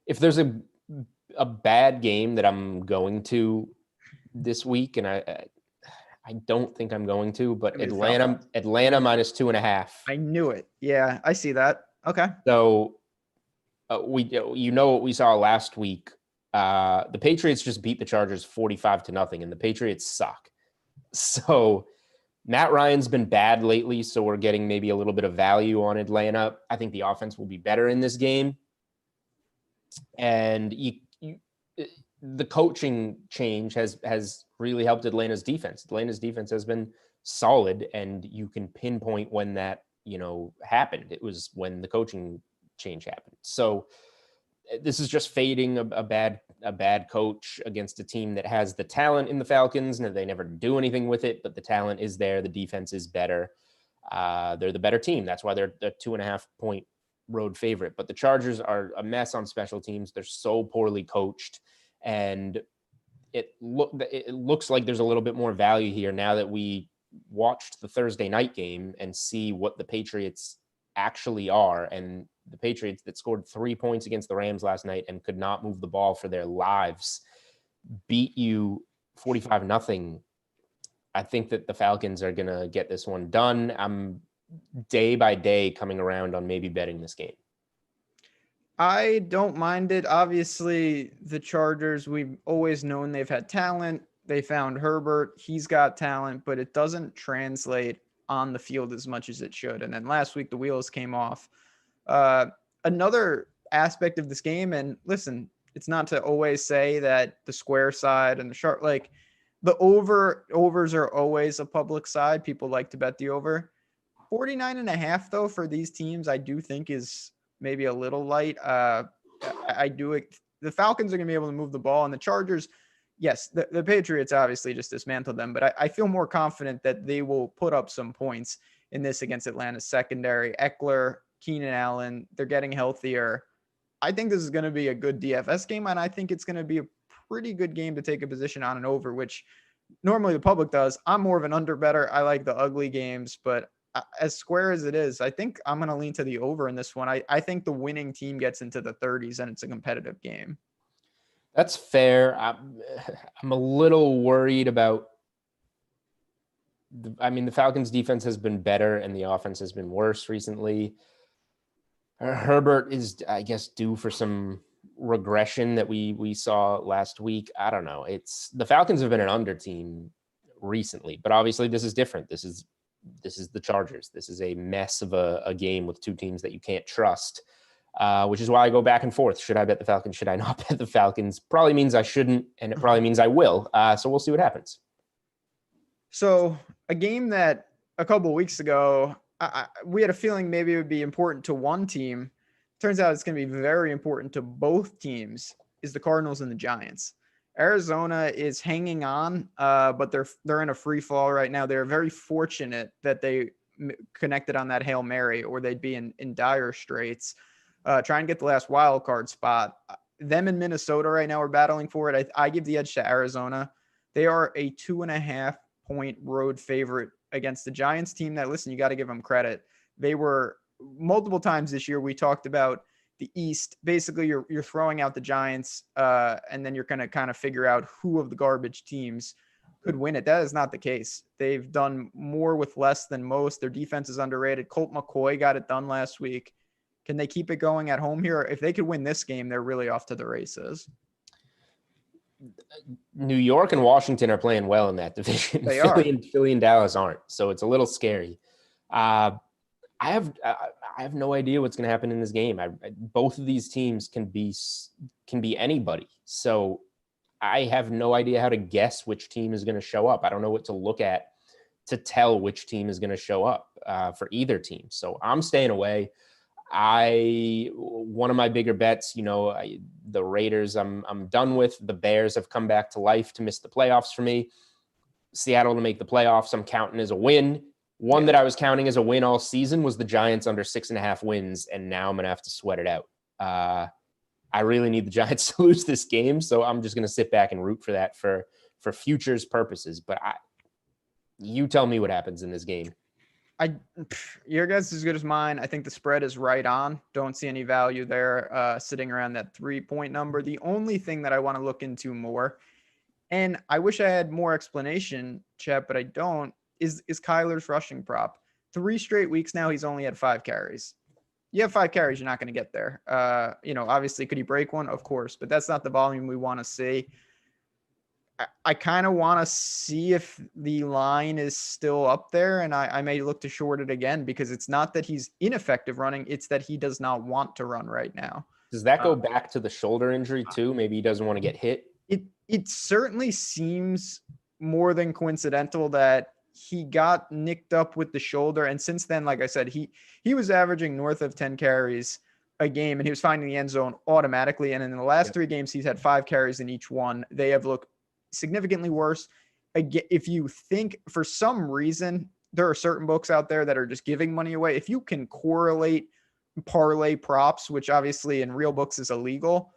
If there's a bad game that I'm going to this week, and I don't think I'm going to, but Atlanta -2.5. I knew it. Yeah, I see that. Okay. So what we saw last week. The Patriots just beat the Chargers 45-0, and the Patriots suck. So Matt Ryan's been bad lately, so we're getting maybe a little bit of value on Atlanta. I think the offense will be better in this game. And the coaching change has really helped Atlanta's defense. Atlanta's defense has been solid, and you can pinpoint when that, happened. It was when the coaching change happened. So this is just fading a bad coach against a team that has the talent in the Falcons, and they never do anything with it, but the talent is there. The defense is better. They're the better team. That's why they're the 2.5-point road favorite. But the Chargers are a mess on special teams. They're so poorly coached, and it looks like there's a little bit more value here now that we watched the Thursday night game and see what the Patriots actually are. And the Patriots that scored 3 points against the Rams last night and could not move the ball for their lives beat you 45-0. I think that the Falcons are going to get this one done. I'm day by day coming around on maybe betting this game. I don't mind it. Obviously, the Chargers, we've always known they've had talent. They found Herbert. He's got talent, but it doesn't translate on the field as much as it should. And then last week, the wheels came off. Another aspect of this game, and listen, it's not to always say that the square side and the sharp, like the overs are always a public side. People like to bet the over. 49.5 though, for these teams, I do think is maybe a little light. The Falcons are going to be able to move the ball, and the Chargers, yes, the Patriots obviously just dismantled them, but I feel more confident that they will put up some points in this against Atlanta's secondary. Eckler, Keenan Allen, they're getting healthier. I think this is going to be a good DFS game, and I think it's going to be a pretty good game to take a position on an over, which normally the public does. I'm more of an under better. I like the ugly games, but as square as it is, I think I'm going to lean to the over in this one. I think the winning team gets into the 30s and it's a competitive game. That's fair. I'm a little worried about the Falcons defense has been better and the offense has been worse recently. Herbert is, I guess, due for some regression that we saw last week. I don't know. The Falcons have been an under team recently, but obviously this is different. This is the Chargers. This is a mess of a game with two teams that you can't trust, which is why I go back and forth. Should I bet the Falcons? Should I not bet the Falcons? Probably means I shouldn't, and it probably means I will. So we'll see what happens. So a game that a couple of weeks ago, we had a feeling maybe it would be important to one team. Turns out it's going to be very important to both teams, is the Cardinals and the Giants. Arizona is hanging on, but they're in a free fall right now. They're very fortunate that they connected on that Hail Mary, or they'd be in dire straits. Try and get the last wild card spot. Them in Minnesota right now are battling for it. I give the edge to Arizona. They are a 2.5-point road favorite against the Giants team that, listen, you got to give them credit. They were multiple times this year. We talked about the East. Basically, you're throwing out the Giants, and then you're going to kind of figure out who of the garbage teams could win it. That is not the case. They've done more with less than most. Their defense is underrated. Colt McCoy got it done last week. Can they keep it going at home here? If they could win this game, they're really off to the races. New York and Washington are playing well in that division. They Philly and Dallas aren't, so it's a little scary. I have no idea what's going to happen in this game. Both of these teams can be anybody. So I have no idea how to guess which team is going to show up. I don't know what to look at to tell which team is going to show up for either team. So I'm staying away. One of my bigger bets, the Raiders, I'm done with. The Bears have come back to life to miss the playoffs for me. Seattle to make the playoffs, I'm counting as a win. One that I was counting as a win all season was the Giants under 6.5 wins, and now I'm going to have to sweat it out. I really need the Giants to lose this game, so I'm just going to sit back and root for that for futures purposes. But you tell me what happens in this game. Your guess is as good as mine. I think the spread is right on. Don't see any value there sitting around that 3-point number. The only thing that I want to look into more, and I wish I had more explanation, Chet, but I don't, is Kyler's rushing prop. 3 straight weeks now, he's only had 5 carries. You have 5 carries, you're not going to get there. Obviously, could he break one? Of course, but that's not the volume we want to see. I kind of want to see if the line is still up there, and I may look to short it again, because it's not that he's ineffective running, it's that he does not want to run right now. Does that go back to the shoulder injury too? Maybe he doesn't want to get hit? It certainly seems more than coincidental that he got nicked up with the shoulder. And since then, like I said, he was averaging north of 10 carries a game, and he was finding the end zone automatically. And in the last 3 games, he's had 5 carries in each one. They have looked significantly worse. Again, if you think for some reason, there are certain books out there that are just giving money away. If you can correlate parlay props, which obviously in real books is illegal,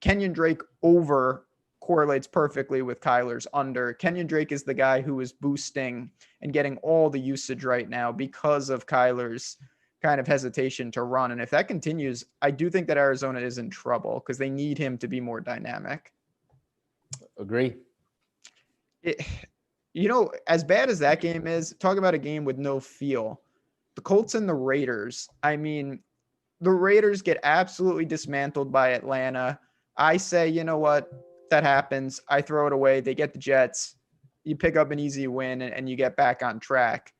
Kenyon Drake over correlates perfectly with Kyler's under. Kenyon Drake is the guy who is boosting and getting all the usage right now because of Kyler's kind of hesitation to run. And if that continues, I do think that Arizona is in trouble because they need him to be more dynamic. Agree. As bad as that game is, talk about a game with no feel. The Colts and the Raiders. I mean, the Raiders get absolutely dismantled by Atlanta. I say, you know what? That happens. I throw it away. They get the Jets. You pick up an easy win and you get back on track.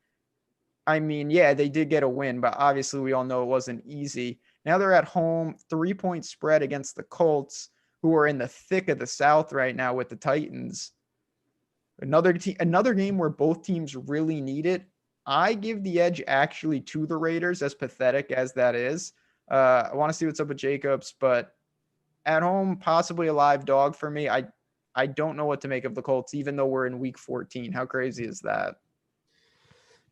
I mean, yeah, they did get a win, but obviously we all know it wasn't easy. Now they're at home, 3-point spread against the Colts, who are in the thick of the South right now with the Titans. Another game where both teams really need it. I give the edge actually to the Raiders, as pathetic as that is. I want to see what's up with Jacobs, but at home, possibly a live dog for me. I don't know what to make of the Colts, even though we're in week 14. How crazy is that?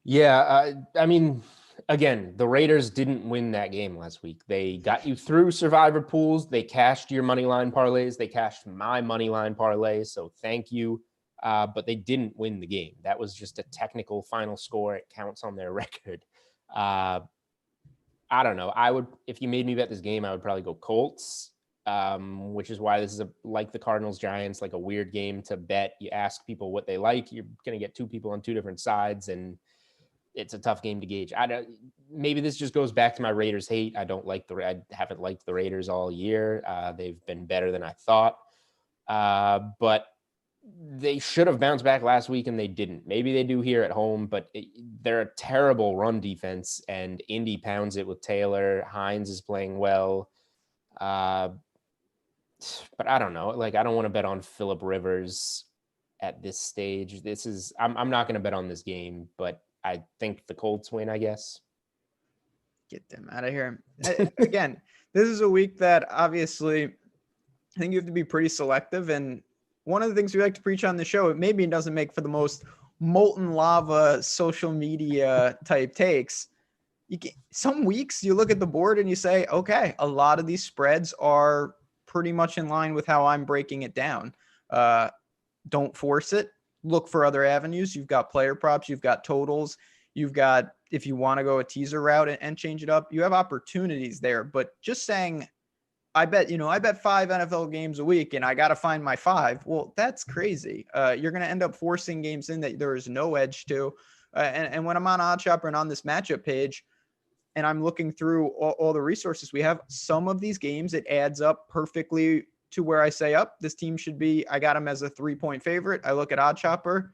Yeah, I mean, again, the Raiders didn't win that game last week. They got you through survivor pools. They cashed your money line parlays. They cashed my money line parlay. So thank you. But they didn't win the game. That was just a technical final score. It counts on their record. I don't know. If you made me bet this game, I would probably go Colts, which is why this is like the Cardinals Giants, like a weird game to bet. You ask people what they like. You're going to get 2 people on 2 different sides, and it's a tough game to gauge. Maybe this just goes back to my Raiders hate. I haven't liked the Raiders all year. They've been better than I thought. But they should have bounced back last week and they didn't. Maybe they do here at home, but they're a terrible run defense, and Indy pounds it with Taylor. Hines is playing well. But I don't know. Like, I don't want to bet on Phillip Rivers at this stage. I'm not going to bet on this game, but I think the Colts win, I guess. Get them out of here. Again, this is a week that obviously I think you have to be pretty selective. And one of the things we like to preach on the show, it maybe doesn't make for the most molten lava social media type takes. Some weeks you look at the board and you say, okay, a lot of these spreads are pretty much in line with how I'm breaking it down. Don't force it. Look for other avenues. You've got player props. You've got totals. You've got, if you want to go a teaser route and change it up, you have opportunities there. But just saying, I bet 5 NFL games a week and I got to find my 5. Well, that's crazy. You're going to end up forcing games in that there is no edge to. And when I'm on OddsShopper and on this matchup page, and I'm looking through all the resources we have, some of these games, it adds up perfectly to where I say, this team should be, I got them as a 3-point favorite. I look at OddsShopper,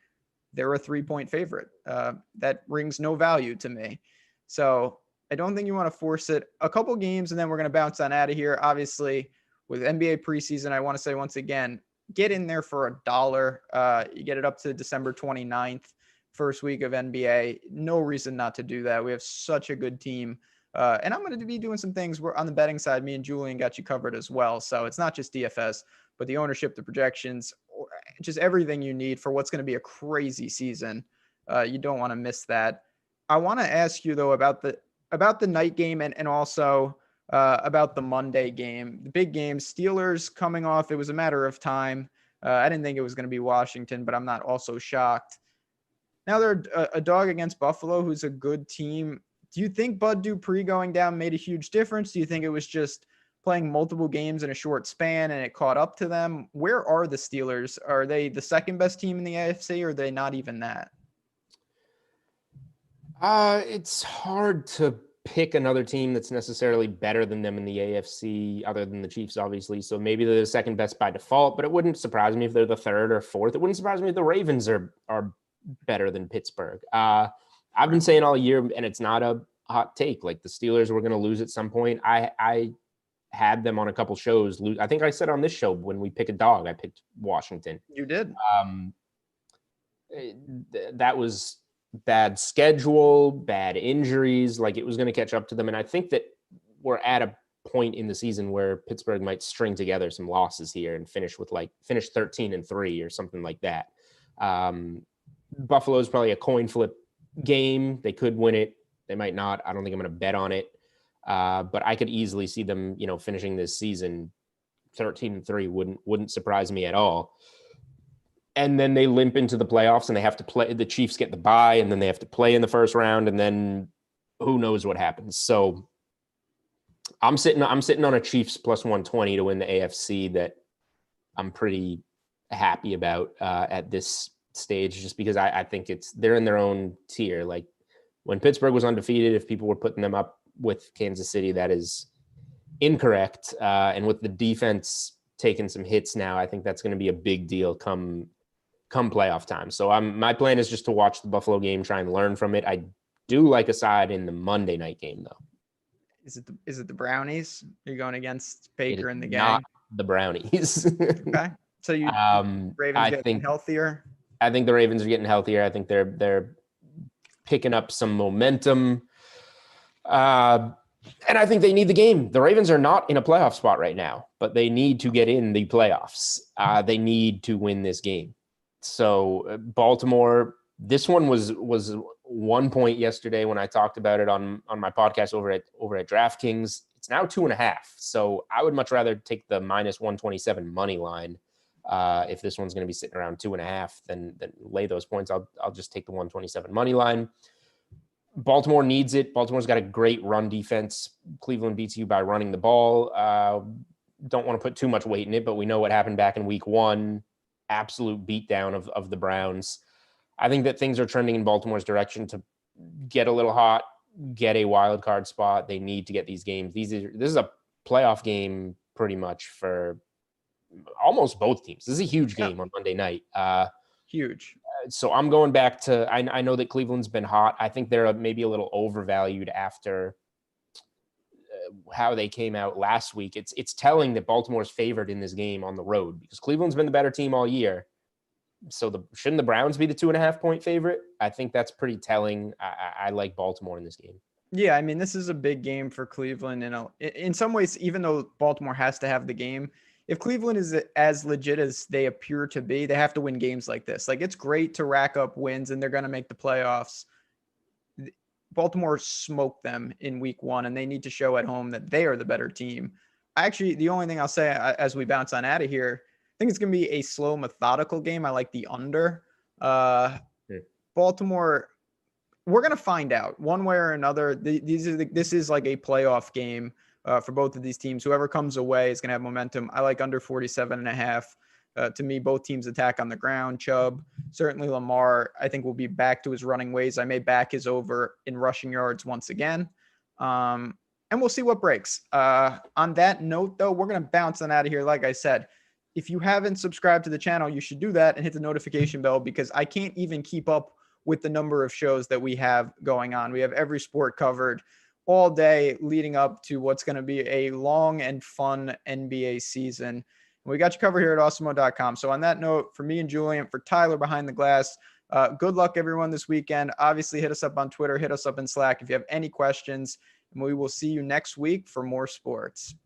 they're a 3-point favorite. That rings no value to me. So I don't think you want to force it. A couple games, and then we're going to bounce on out of here. Obviously, with NBA preseason, I want to say once again, get in there for $1. You get it up to December 29th, first week of NBA. No reason not to do that. We have such a good team. And I'm going to be doing some things. We're on the betting side. Me and Julian got you covered as well. So it's not just DFS, but the ownership, the projections, just everything you need for what's going to be a crazy season. You don't want to miss that. I want to ask you, though, about the night game and also about the Monday game. The big game, Steelers coming off. It was a matter of time. I didn't think it was going to be Washington, but I'm not also shocked. Now they're a dog against Buffalo, who's a good team. Do you think Bud Dupree going down made a huge difference? Do you think it was just playing multiple games in a short span and it caught up to them? Where are the Steelers? Are they the second best team in the AFC, or are they not even that? It's hard to pick another team that's necessarily better than them in the AFC, other than the Chiefs, obviously. So maybe they're the second best by default, but it wouldn't surprise me if they're the third or fourth. It wouldn't surprise me if the Ravens are better than Pittsburgh. I've been saying all year, and it's not a hot take, like the Steelers were going to lose at some point. I had them on a couple shows. I think I said on this show, when we pick a dog, I picked Washington. You did. That was bad schedule, bad injuries. Like, it was going to catch up to them. And I think that we're at a point in the season where Pittsburgh might string together some losses here and finish 13-3 or something like that. Buffalo's probably a coin flip game. They could win it. They might not. I don't think I'm going to bet on it. But I could easily see them, finishing this season 13-3. Wouldn't surprise me at all. And then they limp into the playoffs and they have to play. The Chiefs get the bye and then they have to play in the first round, and then who knows what happens. So I'm sitting on a Chiefs plus 120 to win the AFC that I'm pretty happy about at this stage, just because I think they're in their own tier. Like, when Pittsburgh was undefeated, if people were putting them up with Kansas City, that is incorrect. And with the defense taking some hits now, I think that's going to be a big deal come playoff time. So my plan is just to watch the Buffalo game, try and learn from it. I do like a side in the Monday night game, though. Is it the Brownies? You're going against Baker and the gang? Not the Brownies. Okay. So Ravens getting healthier? I think the Ravens are getting healthier. I think they're picking up some momentum. And I think they need the game. The Ravens are not in a playoff spot right now, but they need to get in the playoffs. They need to win this game. So Baltimore, this one was 1 point yesterday when I talked about it on my podcast over at DraftKings. It's now 2.5. So I would much rather take the minus 127 money line. If this one's going to be sitting around 2.5, then lay those points. I'll just take the 127 money line. Baltimore needs it. Baltimore's got a great run defense. Cleveland beats you by running the ball. Don't want to put too much weight in it, but we know what happened back in week 1. Absolute beatdown of the Browns. I think that things are trending in Baltimore's direction to get a little hot, get a wild card spot. They need to get these games. This is a playoff game pretty much for almost both teams. This is a huge game on Monday night. Huge. So I'm going back to, I know that Cleveland's been hot. I think they're maybe a little overvalued after how they came out last week. It's telling that Baltimore's favored in this game on the road because Cleveland's been the better team all year. So shouldn't the Browns be the 2.5 point favorite? I think that's pretty telling. I like Baltimore in this game. Yeah, I mean, this is a big game for Cleveland. In some ways, even though Baltimore has to have the game, if Cleveland is as legit as they appear to be, they have to win games like this. Like, it's great to rack up wins and they're going to make the playoffs. Baltimore smoked them in week 1 and they need to show at home that they are the better team. Actually, the only thing I'll say as we bounce on out of here, I think it's going to be a slow, methodical game. I like the under. Baltimore, we're going to find out one way or another. This is like a playoff game. For both of these teams. Whoever comes away is going to have momentum. I like under 47.5. To me, both teams attack on the ground. Chubb, certainly Lamar, I think will be back to his running ways. I may back his over in rushing yards once again. And we'll see what breaks. On that note, though, we're going to bounce on out of here. Like I said, if you haven't subscribed to the channel, you should do that and hit the notification bell because I can't even keep up with the number of shows that we have going on. We have every sport covered all day leading up to what's going to be a long and fun NBA season. We got you covered here at Awesemo.com. So on that note, for me and Julian, for Tyler behind the glass, good luck everyone this weekend. Obviously, hit us up on Twitter, hit us up in Slack if you have any questions, and we will see you next week for more sports.